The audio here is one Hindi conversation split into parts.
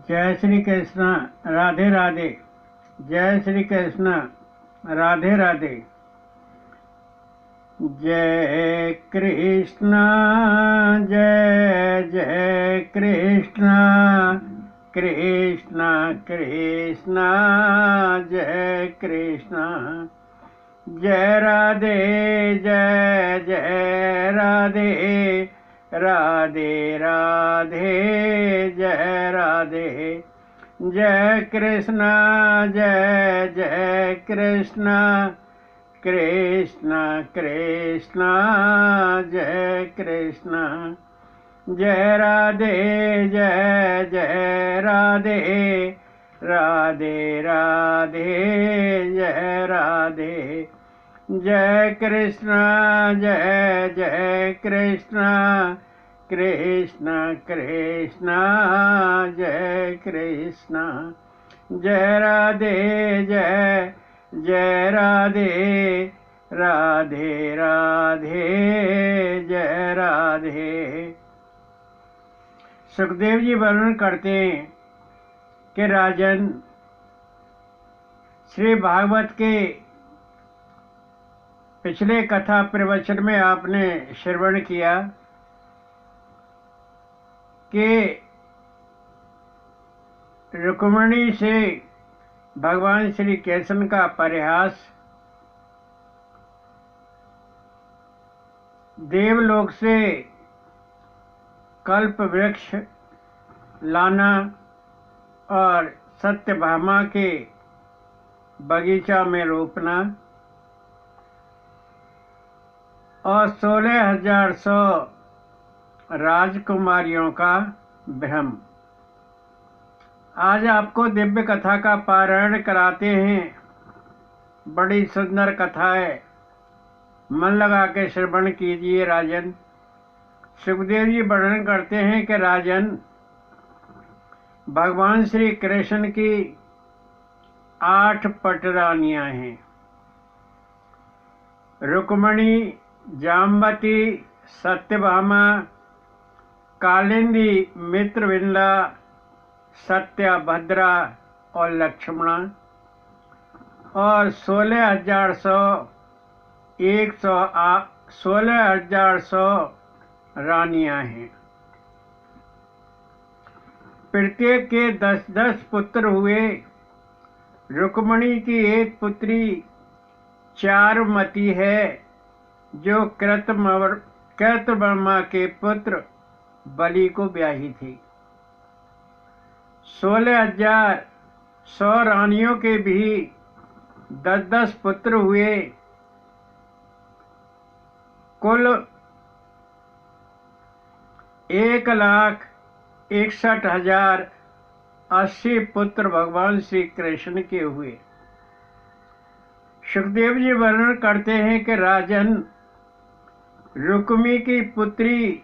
जय श्री कृष्ण। राधे राधे। जय श्री कृष्ण। राधे राधे। जय कृष्ण जय जय कृष्ण कृष्ण कृष्ण जय कृष्ण। जय राधे जय जय राधे राधे राधे जय राधे। जय कृष्ण जय जय कृष्ण कृष्ण कृष्ण जय कृष्ण। जय राधे जय जय राधे राधे राधे जय राधे। जय कृष्ण जय जय कृष्ण कृष्ण कृष्ण जय कृष्ण। जय राधे जय जय राधे राधे राधे जय राधे। सुखदेव जी वर्णन करते हैं कि राजन, श्री भागवत के पिछले कथा प्रवचन में आपने श्रवण किया कि रुक्मिणी से भगवान श्री कृष्ण का परिहास, देवलोक से कल्प वृक्ष लाना और सत्यभामा के बगीचा में रोपना और 16,100 राजकुमारियों का भ्रम। आज आपको दिव्य कथा का पारायण कराते हैं। बड़ी सुंदर कथा है, मन लगा के श्रवण कीजिए राजन। सुखदेव जी वर्णन करते हैं कि राजन, भगवान श्री कृष्ण की 8 पटरानियां हैं। रुक्मिणी, जाम्बती, सत्यभामा, कालिंदी, मित्रविंदा, सत्यभद्रा और लक्ष्मणा और 16,100 रानियां हैं। प्रत्येक के 10-10 पुत्र हुए। रुक्मिणी की एक पुत्री चारुमती है, जो कृतवर्मा के पुत्र बलि को ब्याही थी। 16,100 रानियों के भी 10-10 पुत्र हुए। कुल 1,61,080 पुत्र भगवान श्री कृष्ण के हुए। सुखदेव जी वर्णन करते हैं कि राजन, रुक्मी की पुत्री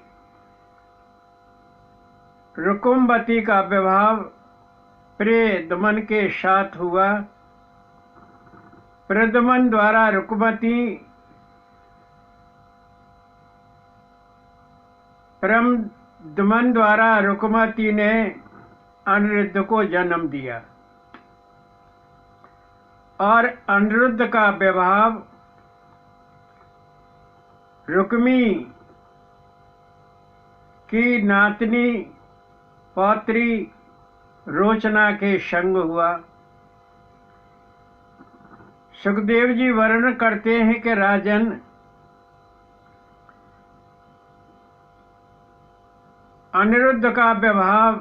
रुकुमवती का विवाह प्रद्युम्न के साथ हुआ। प्रद्युम्न द्वारा रुकुमवती ने अनिरुद्ध को जन्म दिया और अनिरुद्ध का विवाह रुक्मी की नातनी पौत्री रोचना के संग हुआ। सुखदेव जी वर्णन करते हैं कि राजन, अनिरुद्ध का विवाह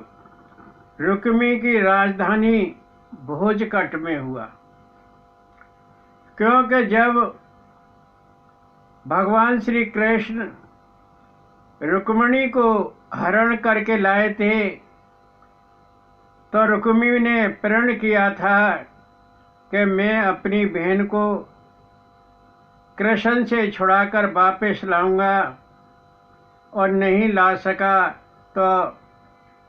रुक्मी की राजधानी भोजकट में हुआ, क्योंकि जब भगवान श्री कृष्ण रुक्मिणी को हरण करके लाए थे, तो रुक्मी ने प्रण किया था कि मैं अपनी बहन को कृष्ण से छुड़ाकर वापस लाऊंगा, और नहीं ला सका तो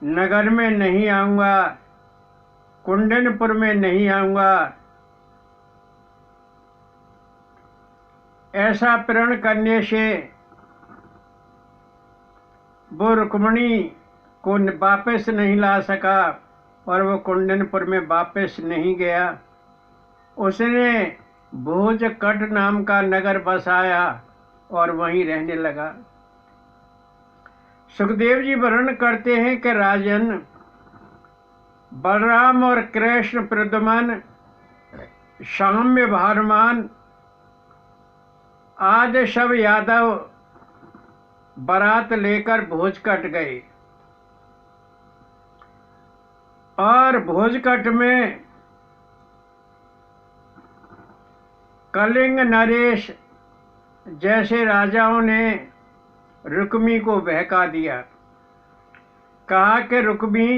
नगर में नहीं आऊंगा, कुंडनपुर में नहीं आऊंगा। ऐसा प्रण करने से वो रुक्मिणी को वापस नहीं ला सका और वो कुंडनपुर में वापस नहीं गया। उसने भोजकट नाम का नगर बसाया और वहीं रहने लगा। सुखदेव जी वर्णन करते हैं कि राजन, बलराम और कृष्ण, प्रद्युम्न, शाम्य, भारमान आदि सब यादव बारात लेकर भोजकट गए और भोजकट में कलिंग, नरेश जैसे राजाओं ने रुक्मी को बहका दिया। कहा कि रुक्मी,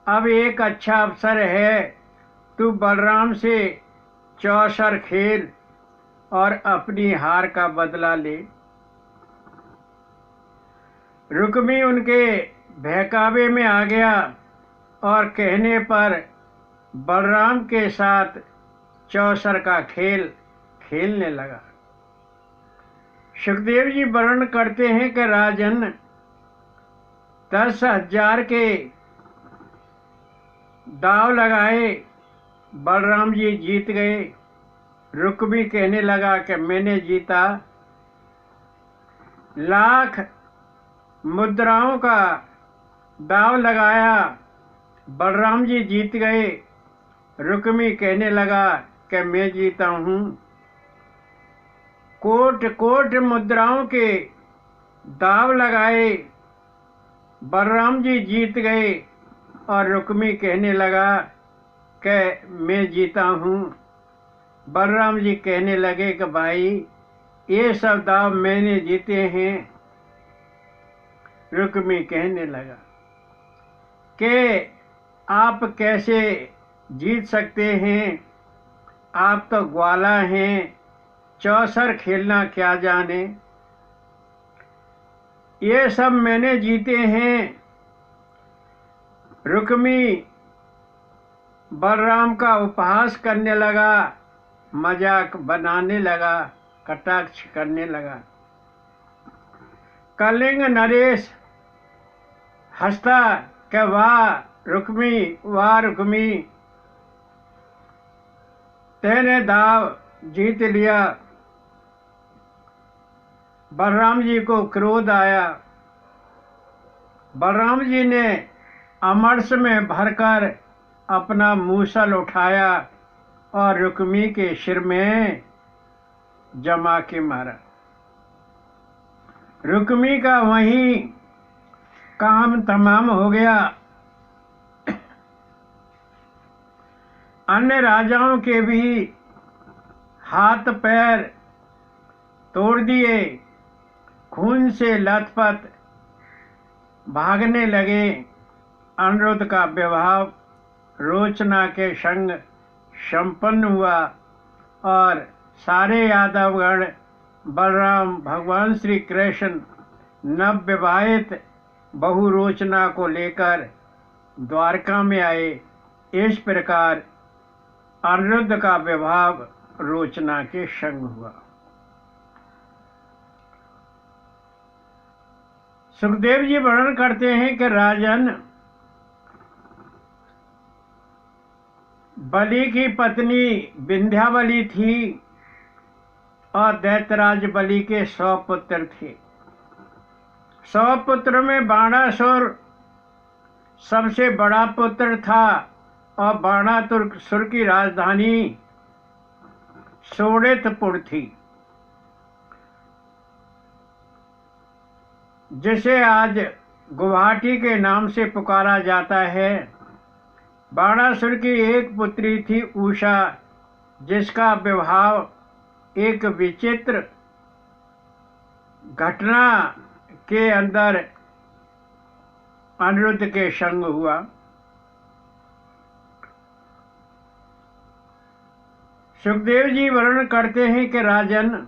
अब एक अच्छा अवसर है, तू बलराम से चौसर खेल और अपनी हार का बदला ले। रुक्मी उनके बहकावे में आ गया और कहने पर बलराम के साथ चौसर का खेल खेलने लगा। सुखदेव जी वर्णन करते हैं कि राजन, 10,000 के दाव लगाए, बलराम जी जीत गए। रुक्मी कहने लगा कि मैंने जीता। लाख मुद्राओं का दाव लगाया, बलराम जी जीत गए। रुक्मी कहने लगा कि मैं जीता हूँ। कोट कोट मुद्राओं के दाव लगाए, बलराम जी जीत गए और रुक्मी कहने लगा कि मैं जीता हूँ। बलराम जी कहने लगे कि भाई, ये सब दाव मैंने जीते हैं। रुक्मी कहने लगा कि आप कैसे जीत सकते हैं, आप तो ग्वाला हैं, चौसर खेलना क्या जाने। ये सब मैंने जीते हैं। रुक्मी बलराम का उपहास करने लगा, मजाक बनाने लगा, कटाक्ष करने लगा। कलिंग नरेश हंसता कि वाह रुक्मी, तेने दाव जीत लिया। बलराम जी को क्रोध आया। बलराम जी ने अमरस में भरकर अपना मूसल उठाया और रुक्मी के सिर में जमा के मारा। रुक्मी का वहीं काम तमाम हो गया। अन्य राजाओं के भी हाथ पैर तोड़ दिए, खून से लथपथ भागने लगे। अनिरुद्ध का विवाह रोचना के संग संपन्न हुआ और सारे यादवगण बलराम, भगवान श्री कृष्ण, नवविवाहित बहु रोचना को लेकर द्वारका में आए। इस प्रकार अनिरुद्ध का विवाह रोचना के संग हुआ। सुखदेव जी वर्णन करते हैं कि राजन, बलि की पत्नी विंध्यावली थी और दैत्यराज बलि के 100 पुत्र थे। 100 पुत्र में बाणासुर सबसे बड़ा पुत्र था और बाणासुर की राजधानी शोणितपुर थी, जिसे आज गुवाहाटी के नाम से पुकारा जाता है। बाणासुर की एक पुत्री थी उषा, जिसका विवाह एक विचित्र घटना के अंदर अनिरुद्ध के संग हुआ। सुखदेव जी वर्णन करते हैं कि राजन,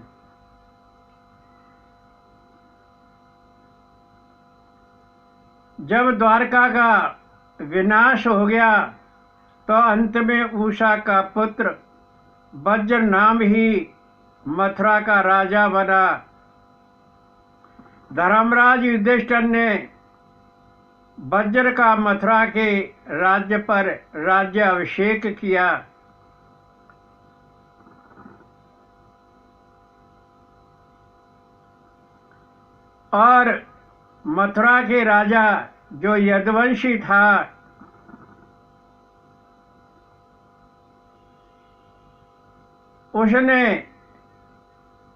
जब द्वारका का विनाश हो गया तो अंत में उषा का पुत्र वज्र नाम ही मथुरा का राजा बना। धर्मराज युधिष्ठिर ने वज्र का मथुरा के राज्य पर राज्य अभिषेक किया। और मथुरा के राजा जो यदुवंशी था, उसने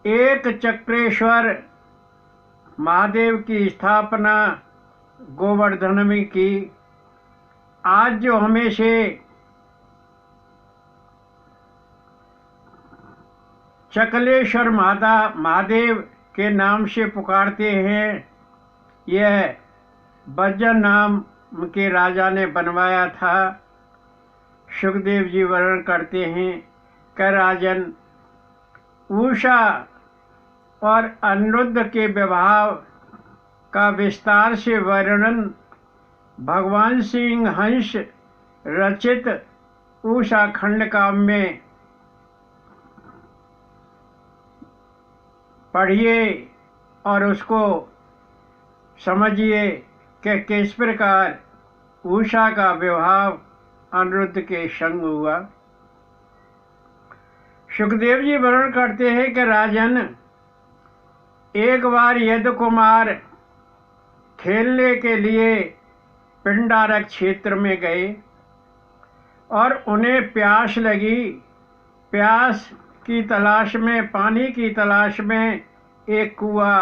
एक चक्रेश्वर महादेव की स्थापना गोवर्धन में की। आज जो हमें से चकलेश्वर महादेव के नाम से पुकारते हैं, यह वज्र नाम के राजा ने बनवाया था। सुखदेव जी वर्णन करते हैं कि राजन, उषा और अनिरुद्ध के विवाह का विस्तार से वर्णन भगवान सिंह हंस रचित उषा खंड काव्य में पढ़िए और उसको समझिए कि किस प्रकार उषा का विवाह अनिरुद्ध के संग हुआ। सुखदेव जी वर्णन करते हैं कि राजन, एक बार यदु कुमार खेलने के लिए पिंडारक क्षेत्र में गए और उन्हें प्यास लगी। प्यास की तलाश में, पानी की तलाश में एक कुआं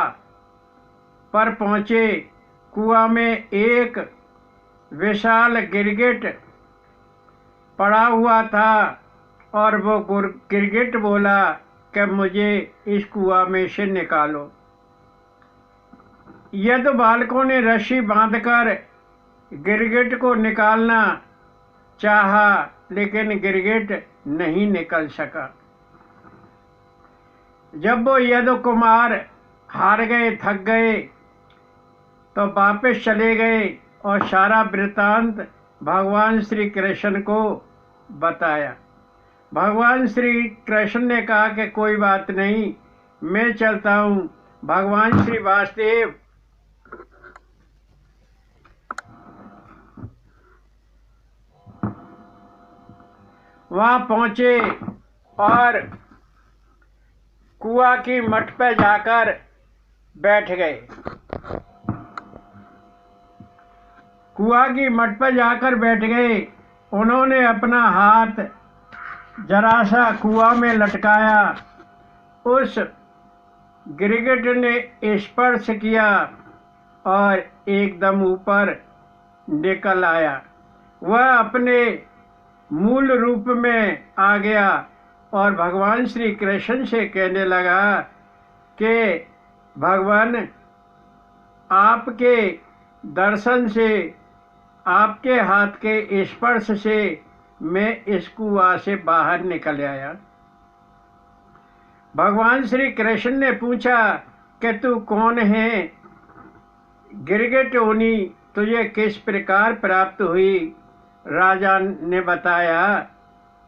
पर पहुँचे। कुआं में एक विशाल गिरगिट पड़ा हुआ था और वो गिरगिट बोला कि मुझे इस कुआं में से निकालो। यदु बालकों ने रस्सी बांधकर गिरगिट को निकालना चाहा, लेकिन गिरगिट नहीं निकल सका। जब वो यदु कुमार हार गए, थक गए, तो वापस चले गए और सारा वृत्तांत भगवान श्री कृष्ण को बताया। भगवान श्री कृष्ण ने कहा कि कोई बात नहीं, मैं चलता हूँ। भगवान श्री वासुदेव वहाँ पहुँचे और कुआं की मठ पर जाकर बैठ गए। कुआं की मठ पर जाकर बैठ गए। उन्होंने अपना हाथ जरा सा कुआं में लटकाया। उस गिरगिट ने स्पर्श किया और एकदम ऊपर निकल आया। वह अपने मूल रूप में आ गया और भगवान श्री कृष्ण से कहने लगा कि भगवान, आपके दर्शन से, आपके हाथ के स्पर्श से मैं इस कुआं से बाहर निकल आया। भगवान श्री कृष्ण ने पूछा कि तू कौन है? गिरगिट होनी तुझे किस प्रकार प्राप्त हुई? राजा ने बताया।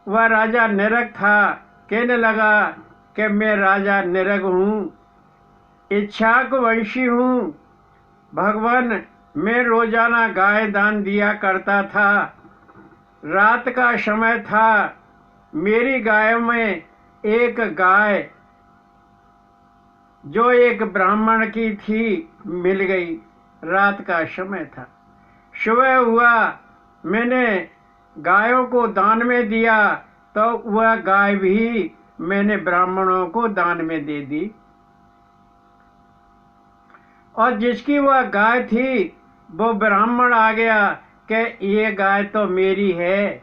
वह राजा निरग था। कहने लगा कि मैं राजा निरग हूँ, इक्ष्वाकु वंशी हूँ। भगवान, मैं रोजाना गाय दान दिया करता था। रात का समय था, मेरी गायों में एक गाय जो एक ब्राह्मण की थी मिल गई। रात का समय था। सुबह हुआ, मैंने गायों को दान में दिया तो वह गाय भी मैंने ब्राह्मणों को दान में दे दी। और जिसकी वह गाय थी वो ब्राह्मण आ गया कि ये गाय तो मेरी है।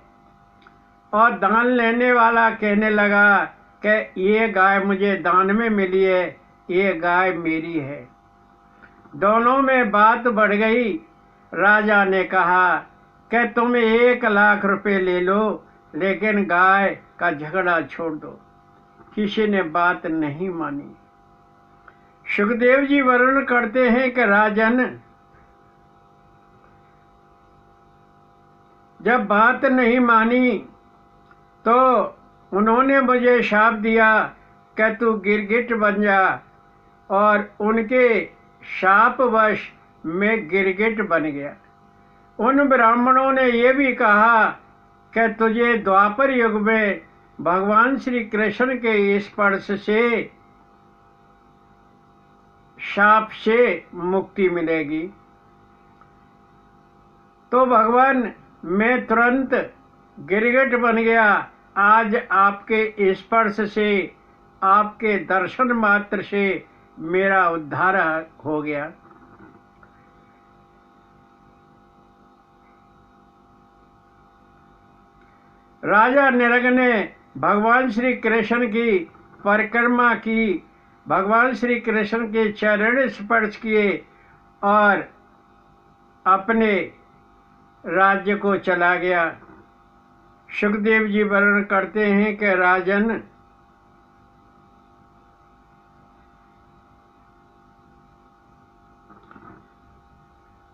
और दान लेने वाला कहने लगा कि ये गाय मुझे दान में मिली है, ये गाय मेरी है। दोनों में बात बढ़ गई। राजा ने कहा कि तुम 1,00,000 रुपए ले लो, लेकिन गाय का झगड़ा छोड़ दो। किसी ने बात नहीं मानी। सुखदेव जी वर्णन करते हैं कि राजन, जब बात नहीं मानी तो उन्होंने मुझे शाप दिया कि तू गिरगिट बन जा। और उनके शापवश मैं गिरगिट बन गया। उन ब्राह्मणों ने ये भी कहा कि तुझे द्वापर युग में भगवान श्री कृष्ण के स्पर्श से शाप से मुक्ति मिलेगी। तो भगवान मैं तुरंत गिरगिट बन गया। आज आपके स्पर्श से, आपके दर्शन मात्र से मेरा उद्धार हो गया। राजा निरग ने भगवान श्री कृष्ण की परिक्रमा की, भगवान श्री कृष्ण के चरण स्पर्श किए और अपने राज्य को चला गया। सुखदेव जी वर्णन करते हैं कि राजन,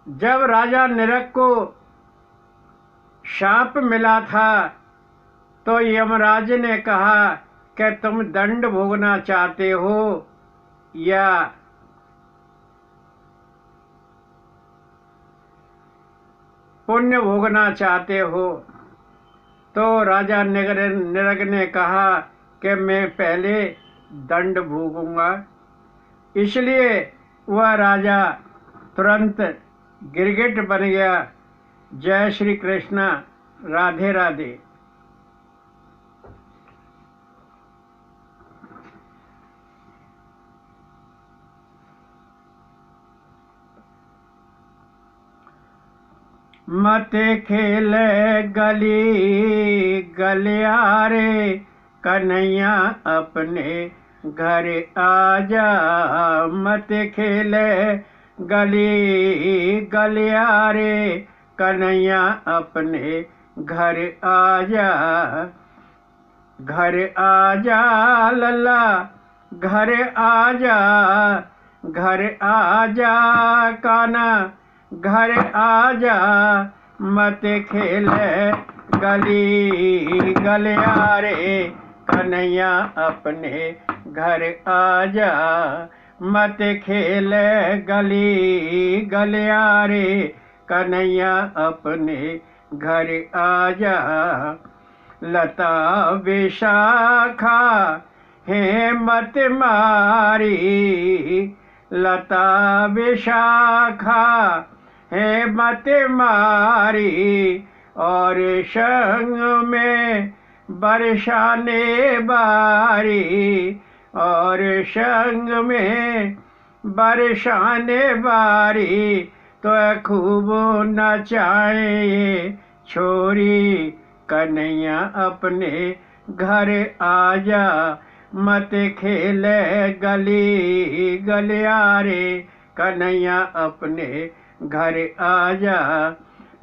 जब राजा निरग को शाप मिला था तो यमराज ने कहा कि तुम दंड भोगना चाहते हो या पुण्य भोगना चाहते हो। तो राजा निरग ने कहा कि मैं पहले दंड भोगूंगा। इसलिए वह राजा तुरंत गिरगिट बन गया। जय श्री कृष्ण। राधे राधे। मत खेल गली गलियारे, कन्हैया अपने घर आजा। मत खेल गली गलियारे, कन्हैया अपने घर आजा। घर आजा लल्ला, घर आजा, घर आजा काना, घर आजा। मत खेल गली गलियारे, कन्हैया अपने घर आजा। मत खेल गली गलियारे, कन्हैया अपने घर आजा। लता विशाखा है मत मारी, लता विशाखा है मत मारी। और संग में बरसाने बारी, और संग में बरसाने बारी। तो खूब नचाए छोरी, कन्हैया अपने घर आजा। मत खेल गली गलियारे, कन्हैया अपने घर आजा।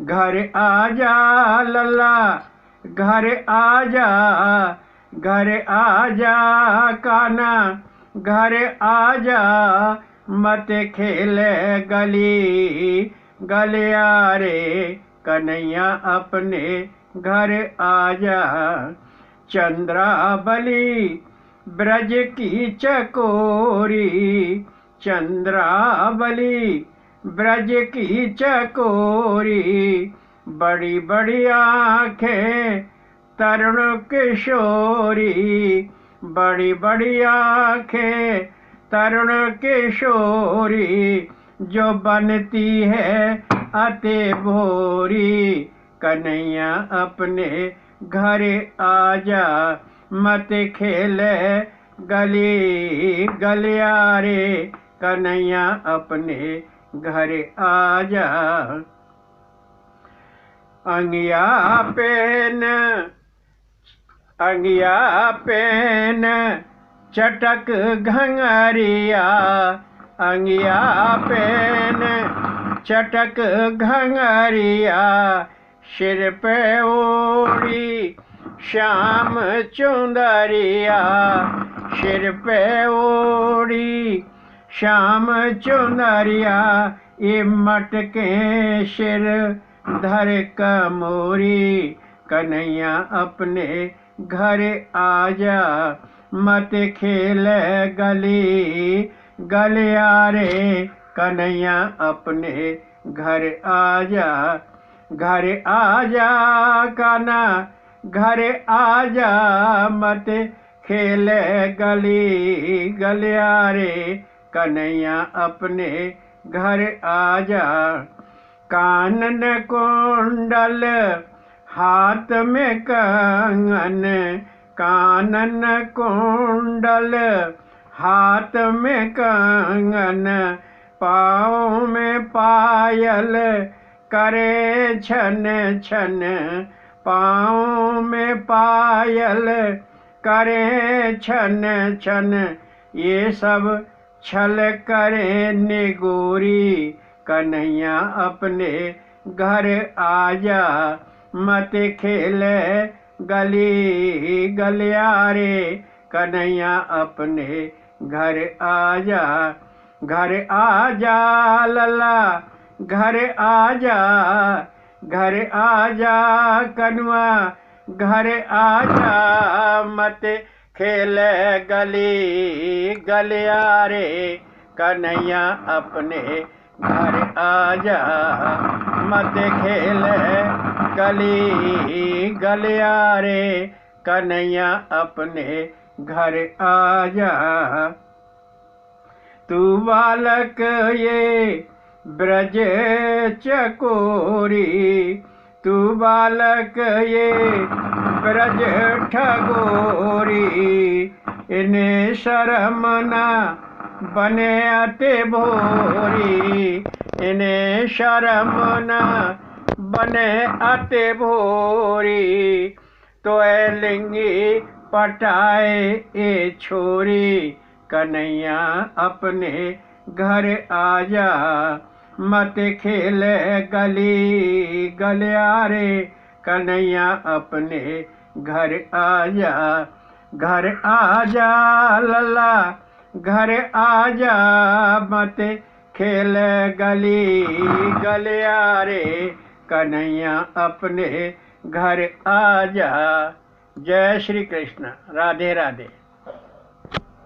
घर आजा लल्ला, घर आजा, घर आजा काना, घर आजा। मत खेल गली गलियारे, कन्हैया अपने घर आजा। चंद्रावली ब्रज की चकोरी, चंद्रावली ब्रज की चकोरी। बड़ी बड़ी आंखें तरुण किशोरी, बड़ी बड़ी आंखें तरुण किशोरी। जो बनती है अति भोरी, कन्हैया अपने घर आजा। मत खेल गली गलियारे, कन्हैया अपने घर आजा। अंगिया पेन, अंगिया पेन चटक घंगरिया, अंगिया पेन चटक घंगरिया। सिर पे ओढ़ी श्याम चुंदरिया, सिर पे ओढ़ी श्याम चुनरिया। ये मटके सिर धर कमोरी, कन्हैया अपने घर आजा। मत खेल गली गलियारे, कन्हैया अपने घर आजा। घर आजा कान्हा घर आजा मत खेले गली गलियारे कन्हैया अपने घर आजा। कानन कुंडल हाथ में कंगन कानन कुंडल हाथ में कंगन पाँव में पायल करे छन छन पाँव में पायल करे छन छन ये सब छल करे निगोरी कन्हैया अपने घर आजा मत खेले गली गलियारे कन्हैया अपने घर आजा। घर आजा लला घर आजा घर आजा कनुआ घर आजा मत खेले गली गलियारे कन्हैया अपने घर आजा मत खेले गली गलियारे कन्हैया अपने घर आजा। तू बालक ये ब्रज चकोरी तू बालक ये ब्रज ठगोरी इन्हें शर्म ना बने अति भोरी इन्हें शर्म ना बने अति भोरी तो लिंगी पटाए ए छोरी कन्हैया अपने घर आजा मत खेले गली गलियारे कन्हैया अपने घर आजा। घर आजा लला घर आजा मत खेले गली गलियारे कन्हैया अपने घर आजा। जय श्री कृष्ण। राधे राधे।